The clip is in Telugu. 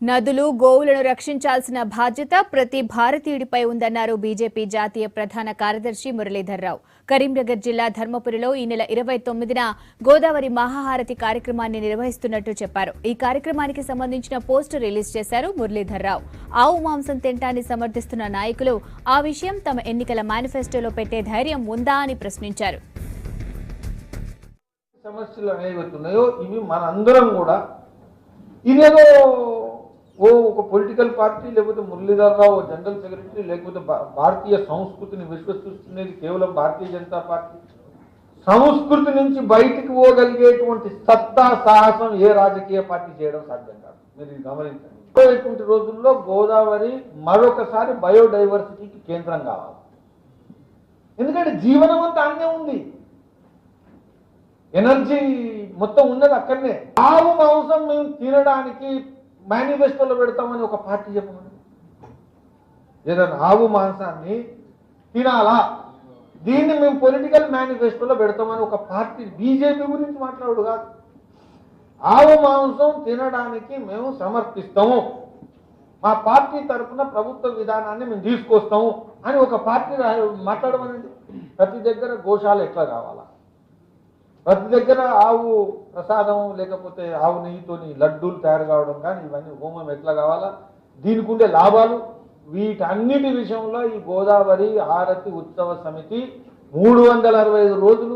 నదులు గోవులను రక్షించాల్సిన బాధ్యత ప్రతి భారతీయుడిపై ఉందన్నారు బీజేపీ జాతీయ ప్రధాన కార్యదర్శి మురళీధర్ రావు. కరీంనగర్ జిల్లా ధర్మపురిలో ఈ నెల 29న గోదావరి మహాహారతి కార్యక్రమాన్ని నిర్వహిస్తున్నట్టు చెప్పారు. ఈ కార్యక్రమానికి సంబంధించిన పోస్టర్ రిలీజ్ చేశారు మురళీధర్ రావు. ఆవు మాంసం తింటాన్ని సమర్థిస్తున్న నాయకులు ఆ విషయం తమ ఎన్నికల మేనిఫెస్టోలో పెట్టే ధైర్యం ఉందా అని ప్రశ్నించారు. సమస్యలు ఏవైతున్నాయో ఇవి మనందరం కూడా ఇదేదో ఒక పొలిటికల్ పార్టీ లేకపోతే మురళీధర్ రావు జనరల్ సెక్రటరీ లేకపోతే భారతీయ సంస్కృతిని విశ్వసిస్తున్నది కేవలం భారతీయ జనతా పార్టీ. సంస్కృతి నుంచి బయటికి పోగలిగేటువంటి సత్తా సాహసం ఏ రాజకీయ పార్టీ చేయడం సాధ్యం కాదు. మీరు గమనించండి, ఇటువంటి రోజుల్లో గోదావరి మరొకసారి బయోడైవర్సిటీకి కేంద్రం కావాలి. ఎందుకంటే జీవనం అంతా అన్నే ఉంది, ఎనర్జీ మొత్తం ఉన్నది అక్కడనే. ఆవు మాంసం మేము తినడానికి మేనిఫెస్టోలో పెడతామని ఒక పార్టీ చెప్పమని, ఏదైనా ఆవు మాంసాన్ని తినాలా దీన్ని మేము పొలిటికల్ మేనిఫెస్టోలో పెడతామని ఒక పార్టీ బీజేపీ గురించి మాట్లాడు కాదు. ఆవు మాంసం తినడానికి మేము సమర్పిస్తాము, మా పార్టీ తరఫున ప్రభుత్వ విధానాన్ని మేము తీసుకొస్తాము అని ఒక పార్టీ మాట్లాడమనండి. ప్రతి దగ్గర గోశాల ఎట్లా కావాలా, ప్రతి దగ్గర ఆవు ప్రసాదం లేకపోతే ఆవు నెయ్యితోని లడ్డూలు తయారు కావడం కానీ ఇవన్నీ హోమం ఎట్లా కావాలా, దీనికి ఉండే లాభాలు, వీటన్నిటి విషయంలో ఈ గోదావరి హారతి ఉత్సవ సమితి 365 రోజులు